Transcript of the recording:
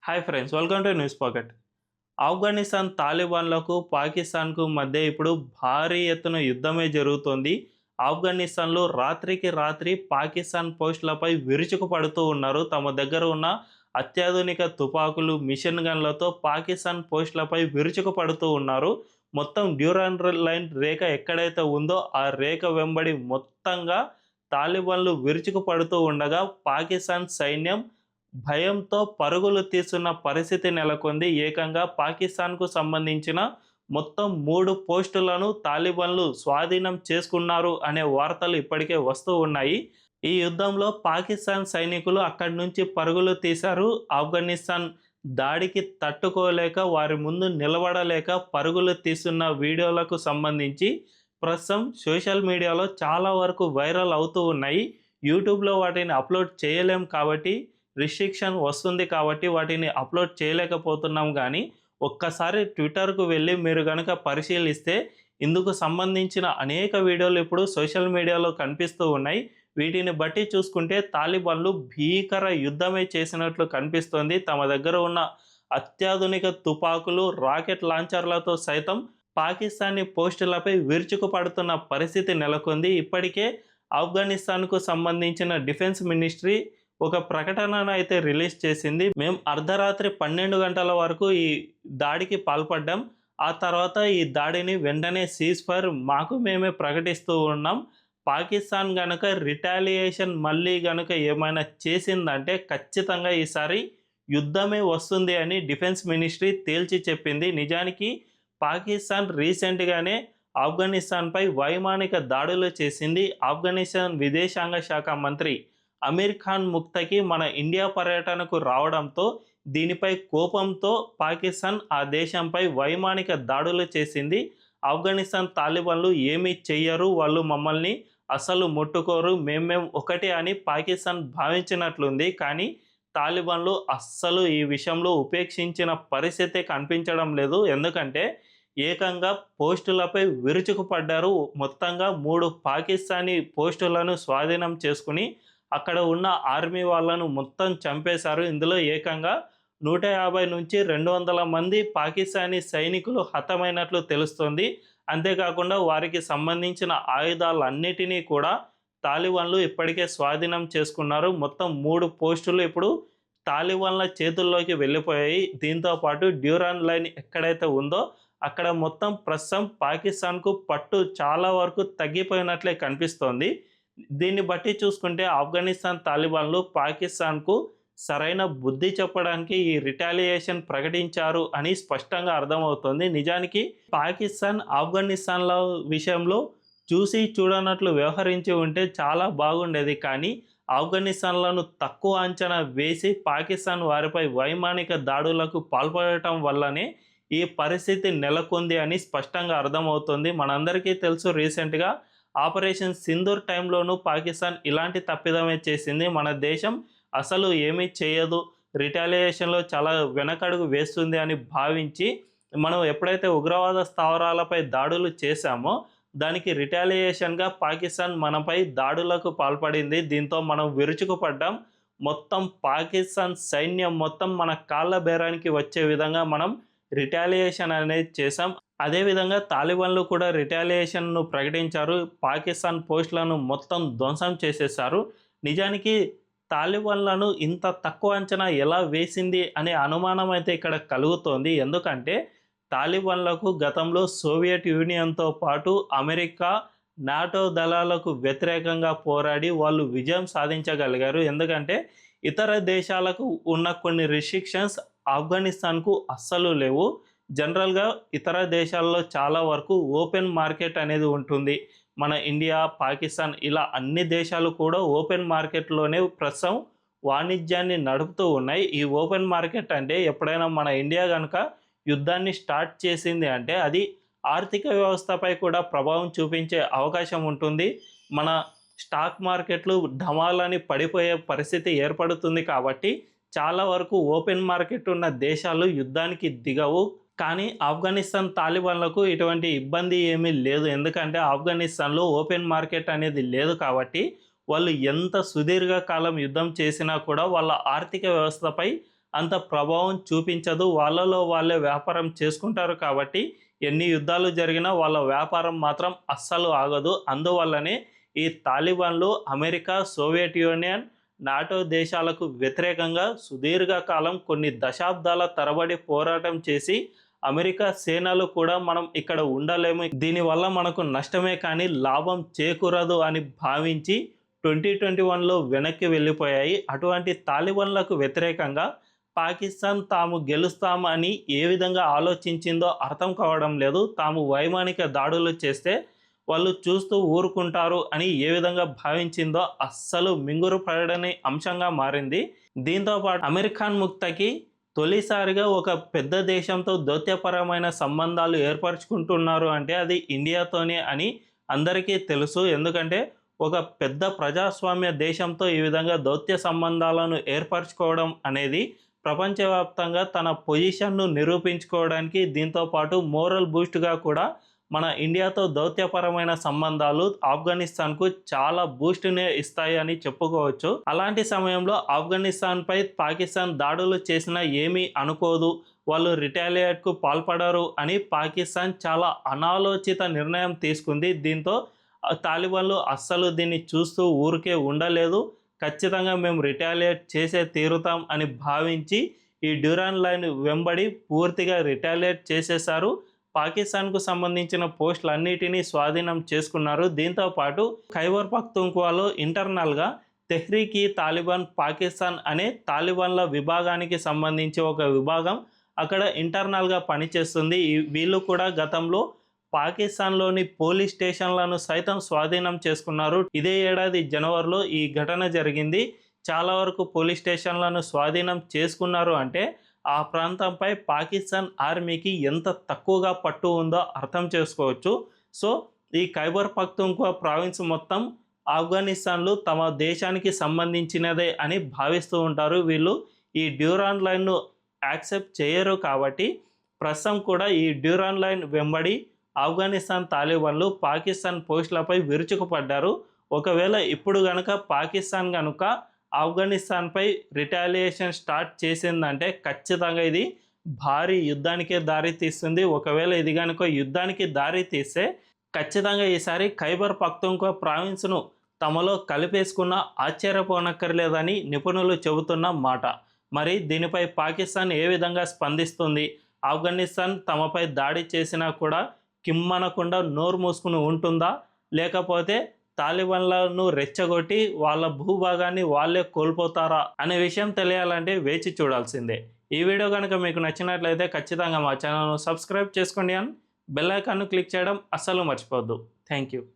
Hi friends, welcome to news pocket. Afghanistan తాలిబాన్లకు పాకిస్తాన్కు మధ్య ఇప్పుడు భారీ ఎత్తున యుద్ధమే జరుగుతోంది. ఆఫ్ఘనిస్తాన్లో రాత్రికి రాత్రి పాకిస్తాన్ పోస్టులపై విరుచుకుపడుతూ ఉన్నారు. తమ దగ్గర ఉన్న అత్యాధునిక తుపాకులు, మిషన్ గన్లతో పాకిస్తాన్ పోస్టులపై విరుచుకుపడుతూ ఉన్నారు. మొత్తం డ్యూరాన్ లైన్ రేఖ ఎక్కడైతే ఉందో ఆ రేఖ వెంబడి మొత్తంగా తాలిబాన్లు విరుచుకుపడుతూ ఉండగా పాకిస్తాన్ సైన్యం భయంతో పరుగులు తీస్తున్న పరిస్థితి నెలకొంది. ఏకంగా పాకిస్తాన్కు సంబంధించిన మొత్తం 3 పోస్టులను తాలిబాన్లు స్వాధీనం చేసుకున్నారు అనే వార్తలు ఇప్పటికే వస్తూ ఉన్నాయి. ఈ యుద్ధంలో పాకిస్తాన్ సైనికులు అక్కడి నుంచి పరుగులు తీశారు. ఆఫ్ఘనిస్తాన్ దాడికి తట్టుకోలేక, వారి ముందు నిలబడలేక పరుగులు తీస్తున్న వీడియోలకు సంబంధించి ప్రస్తుతం సోషల్ మీడియాలో చాలా వరకు వైరల్ అవుతూ ఉన్నాయి. యూట్యూబ్లో వాటిని అప్లోడ్ చేయలేం కాబట్టి, రిస్ట్రిక్షన్ వస్తుంది కాబట్టి వాటిని అప్లోడ్ చేయలేకపోతున్నాం. కానీ ఒక్కసారి ట్విట్టర్కు వెళ్ళి మీరు కనుక పరిశీలిస్తే ఇందుకు సంబంధించిన అనేక వీడియోలు ఇప్పుడు సోషల్ మీడియాలో కనిపిస్తూ ఉన్నాయి. వీటిని బట్టి చూసుకుంటే తాలిబాన్లు భీకర యుద్ధమే చేసినట్లు కనిపిస్తోంది. తమ దగ్గర ఉన్న అత్యాధునిక తుపాకులు, రాకెట్ లాంచర్లతో సైతం పాకిస్తానీ పోస్టులపై విరుచుకుపడుతున్న పరిస్థితి నెలకొంది. ఇప్పటికే ఆఫ్ఘనిస్తాన్కు సంబంధించిన డిఫెన్స్ మినిస్ట్రీ ఒక ప్రకటనను అయితే రిలీజ్ చేసింది. మేము అర్ధరాత్రి 12 గంటల వరకు ఈ దాడికి పాల్పడ్డాం. ఆ తర్వాత ఈ దాడిని వెంటనే సీజ్ ఫైర్ మాకు మేమే ప్రకటిస్తూ ఉన్నాం. పాకిస్తాన్ గనుక రిటాలియేషన్ మళ్ళీ గనుక ఏమైనా చేసిందంటే ఖచ్చితంగా ఈసారి యుద్ధమే వస్తుంది అని డిఫెన్స్ మినిస్ట్రీ తేల్చి చెప్పింది. నిజానికి పాకిస్తాన్ రీసెంట్గానే ఆఫ్ఘనిస్తాన్పై వైమానిక దాడులు చేసింది. ఆఫ్ఘనిస్తాన్ విదేశాంగ శాఖ మంత్రి అమీర్ ఖాన్ ముక్తకి మన ఇండియా పర్యటనకు రావడంతో దీనిపై కోపంతో పాకిస్తాన్ ఆ దేశంపై వైమానిక దాడులు చేసింది. ఆఫ్ఘనిస్తాన్ తాలిబాన్లు ఏమీ చెయ్యరు, వాళ్ళు మమ్మల్ని అసలు ముట్టుకోరు, మేమేం ఒకటే అని పాకిస్తాన్ భావించినట్లుంది. కానీ తాలిబాన్లు అస్సలు ఈ విషయంలో ఉపేక్షించిన పరిస్థితి కనిపించడం లేదు. ఎందుకంటే ఏకంగా పోస్టులపై విరుచుకుపడ్డారు. మొత్తంగా 3 పాకిస్తానీ పోస్టులను స్వాధీనం చేసుకుని అక్కడ ఉన్న ఆర్మీ వాళ్ళను మొత్తం చంపేశారు. ఇందులో ఏకంగా 150 నుంచి 200 మంది పాకిస్తానీ సైనికులు హతమైనట్లు తెలుస్తోంది. అంతేకాకుండా వారికి సంబంధించిన ఆయుధాలన్నిటినీ కూడా తాలిబాన్లు ఇప్పటికే స్వాధీనం చేసుకున్నారు. మొత్తం 3 పోస్టులు ఇప్పుడు తాలిబాన్ల చేతుల్లోకి వెళ్ళిపోయాయి. దీంతో పాటు డ్యూరాన్ లైన్ ఎక్కడైతే ఉందో అక్కడ మొత్తం ప్రస్తుతం పాకిస్తాన్కు పట్టు చాలా వరకు తగ్గిపోయినట్లే కనిపిస్తోంది. దీన్ని బట్టి చూసుకుంటే ఆఫ్ఘనిస్తాన్ తాలిబాన్లు పాకిస్తాన్కు సరైన బుద్ధి చెప్పడానికి ఈ రిటాలియేషన్ ప్రకటించారు అని స్పష్టంగా అర్థమవుతోంది. నిజానికి పాకిస్తాన్ ఆఫ్ఘనిస్తాన్ల విషయంలో చూసి చూడనట్లు వ్యవహరించి ఉంటే చాలా బాగుండేది. కానీ ఆఫ్ఘనిస్తాన్లను తక్కువ అంచనా వేసి పాకిస్తాన్ వారిపై వైమానిక దాడులకు పాల్పడటం వల్లనే ఈ పరిస్థితి నెలకొంది అని స్పష్టంగా అర్థమవుతోంది. మనందరికీ తెలుసు, రీసెంట్గా ఆపరేషన్ సింధూర్ టైంలోనూ పాకిస్తాన్ ఇలాంటి తప్పిదమే చేసింది. మన దేశం అసలు ఏమీ చేయదు, రిటాలియేషన్లో చాలా వెనకడుగు వేస్తుంది అని భావించి మనం ఎప్పుడైతే ఉగ్రవాద స్థావరాలపై దాడులు చేశామో దానికి రిటాలియేషన్గా పాకిస్తాన్ మనపై దాడులకు పాల్పడింది. దీంతో మనం విరుచుకుపడ్డాం. మొత్తం పాకిస్తాన్ సైన్యం మొత్తం మన కాళ్ళ బేరానికి వచ్చే విధంగా మనం రిటాలియేషన్ అనేది చేశాం. అదేవిధంగా తాలిబాన్లు కూడా రిటాలియేషన్ను ప్రకటించారు. పాకిస్తాన్ పోస్టులను మొత్తం ధ్వంసం చేసేశారు. నిజానికి తాలిబాన్లను ఇంత తక్కువ అంచనా ఎలా వేసింది అనే అనుమానం అయితే ఇక్కడ కలుగుతోంది. ఎందుకంటే తాలిబాన్లకు గతంలో సోవియట్ యూనియన్తో పాటు అమెరికా, నాటో దళాలకు వ్యతిరేకంగా పోరాడి వాళ్ళు విజయం సాధించగలిగారు. ఎందుకంటే ఇతర దేశాలకు ఉన్న కొన్ని రిస్ట్రిక్షన్స్ ఆఫ్ఘనిస్తాన్కు అస్సలు లేవు. జనరల్గా ఇతర దేశాల్లో చాలా వరకు ఓపెన్ మార్కెట్ అనేది ఉంటుంది. మన ఇండియా, పాకిస్తాన్ ఇలా అన్ని దేశాలు కూడా ఓపెన్ మార్కెట్లోనే ప్రస్తుతం వాణిజ్యాన్ని నడుపుతూ ఉన్నాయి. ఈ ఓపెన్ మార్కెట్ అంటే ఎప్పుడైనా మన ఇండియా కనుక యుద్ధాన్ని స్టార్ట్ చేసింది అంటే అది ఆర్థిక వ్యవస్థపై కూడా ప్రభావం చూపించే అవకాశం ఉంటుంది. మన స్టాక్ మార్కెట్లు ఢమాలని పడిపోయే పరిస్థితి ఏర్పడుతుంది. కాబట్టి చాలా వరకు ఓపెన్ మార్కెట్ ఉన్న దేశాలు యుద్ధానికి దిగవు. కానీ ఆఫ్ఘనిస్తాన్ తాలిబాన్లకు ఇటువంటి ఇబ్బంది ఏమీ లేదు. ఎందుకంటే ఆఫ్ఘనిస్తాన్లో ఓపెన్ మార్కెట్ అనేది లేదు కాబట్టి వాళ్ళు ఎంత సుదీర్ఘకాలం యుద్ధం చేసినా కూడా వాళ్ళ ఆర్థిక వ్యవస్థపై అంత ప్రభావం చూపించదు. వాళ్ళలో వాళ్ళే వ్యాపారం చేసుకుంటారు కాబట్టి ఎన్ని యుద్ధాలు జరిగినా వాళ్ళ వ్యాపారం మాత్రం అస్సలు ఆగదు. అందువల్లనే ఈ తాలిబాన్లు అమెరికా, సోవియట్ యూనియన్, నాటో దేశాలకు వ్యతిరేకంగా సుదీర్ఘకాలం కొన్ని దశాబ్దాల తరబడి పోరాటం చేసి అమెరికా సేనలు కూడా మనం ఇక్కడ ఉండలేము, దీనివల్ల మనకు నష్టమే కానీ లాభం చేకూరదు అని భావించి 2021లో వెనక్కి వెళ్ళిపోయాయి. అటువంటి తాలిబాన్లకు వ్యతిరేకంగా పాకిస్తాన్ తాము గెలుస్తామని ఏ విధంగా ఆలోచించిందో అర్థం కావడం లేదు. తాము వైమానిక దాడులు చేస్తే వాళ్ళు చూస్తూ ఊరుకుంటారు అని ఏ విధంగా భావించిందో అస్సలు మింగురు పడని అంశంగా మారింది. దీంతోపాటు అమీర్ ఖాన్ ముక్తకి తొలిసారిగా ఒక పెద్ద దేశంతో దౌత్యపరమైన సంబంధాలు ఏర్పరచుకుంటున్నారు అంటే అది ఇండియాతోనే అని అందరికీ తెలుసు. ఎందుకంటే ఒక పెద్ద ప్రజాస్వామ్య దేశంతో ఈ విధంగా దౌత్య సంబంధాలను ఏర్పరచుకోవడం అనేది ప్రపంచవ్యాప్తంగా తన పొజిషన్ను నిరూపించుకోవడానికి, దీంతోపాటు మోరల్ బూస్ట్గా కూడా మన ఇండియాతో దౌత్యపరమైన సంబంధాలు ఆఫ్ఘనిస్తాన్కు చాలా బూస్ట్నే ఇస్తాయి అని చెప్పుకోవచ్చు. అలాంటి సమయంలో ఆఫ్ఘనిస్తాన్పై పాకిస్తాన్ దాడులు చేసినా ఏమీ అనుకోదు, వాళ్ళు రిటాలియేట్కు పాల్పడరు అని పాకిస్తాన్ చాలా అనాలోచిత నిర్ణయం తీసుకుంది. దీంతో తాలిబాన్లు అస్సలు దీన్ని చూస్తూ ఊరికే ఉండలేదు. ఖచ్చితంగా మేము రిటాలియేట్ చేసే తీరుతాం అని భావించి ఈ డ్యూరాన్ లైన్ వెంబడి పూర్తిగా రిటాలియేట్ చేసేశారు. పాకిస్తాన్కు సంబంధించిన పోస్టులన్నిటినీ స్వాధీనం చేసుకున్నారు. దీంతోపాటు ఖైబర్ పఖ్తూన్ఖ్వాలో ఇంటర్నల్గా తెహ్రీక్-ఈ తాలిబాన్ పాకిస్తాన్ అనే తాలిబాన్ల విభాగానికి సంబంధించి ఒక విభాగం అక్కడ ఇంటర్నల్గా పనిచేస్తుంది. వీళ్ళు కూడా గతంలో పాకిస్తాన్లోని పోలీస్ స్టేషన్లను సైతం స్వాధీనం చేసుకున్నారు. ఇదే ఏడాది జనవరిలో ఈ ఘటన జరిగింది. చాలా వరకు పోలీస్ స్టేషన్లను స్వాధీనం చేసుకున్నారు అంటే ఆ ప్రాంతంపై పాకిస్తాన్ ఆర్మీకి ఎంత తక్కువగా పట్టు ఉందో అర్థం చేసుకోవచ్చు. సో ఈ ఖైబర్ పఖ్తూన్ఖ్వా ప్రావిన్స్ మొత్తం ఆఫ్ఘనిస్తాన్లు తమ దేశానికి సంబంధించినదే అని భావిస్తూ ఉంటారు. వీళ్ళు ఈ డ్యూరాన్ లైన్ను యాక్సెప్ట్ చేయరు కాబట్టి ప్రస్తుతం కూడా ఈ డ్యూరాన్ లైన్ వెంబడి ఆఫ్ఘనిస్తాన్ తాలిబాన్లు పాకిస్తాన్ పోస్టులపై విరుచుకుపడ్డారు. ఒకవేళ ఇప్పుడు కనుక పాకిస్తాన్ కనుక ఆఫ్ఘనిస్తాన్పై రిటాలియేషన్ స్టార్ట్ చేసిందంటే ఖచ్చితంగా ఇది భారీ యుద్ధానికే దారి తీస్తుంది. ఒకవేళ ఇది కనుక యుద్ధానికి దారి తీస్తే ఖచ్చితంగా ఈసారి ఖైబర్ పఖ్తూన్ఖ్వా ప్రావిన్స్ను తమలో కలిపేసుకున్న ఆశ్చర్యపోనక్కర్లేదని నిపుణులు చెబుతున్న మాట. మరి దీనిపై పాకిస్తాన్ ఏ విధంగా స్పందిస్తుంది? ఆఫ్ఘనిస్తాన్ తమపై దాడి చేసినా కూడా కిమ్మనకుండా నోరు మూసుకుని ఉంటుందా, లేకపోతే తాలిబాన్లను రెచ్చగొట్టి వాళ్ళ భూభాగాన్ని వాళ్ళే కోల్పోతారా అనే విషయం తెలియాలంటే వేచి చూడాల్సిందే. ఈ వీడియో కనుక మీకు నచ్చినట్లయితే ఖచ్చితంగా మా ఛానల్ను సబ్స్క్రైబ్ చేసుకోండి అండ్ బెల్ ఐకాన్ను క్లిక్ చేయడం అస్సలు మర్చిపోవద్దు. Thank you.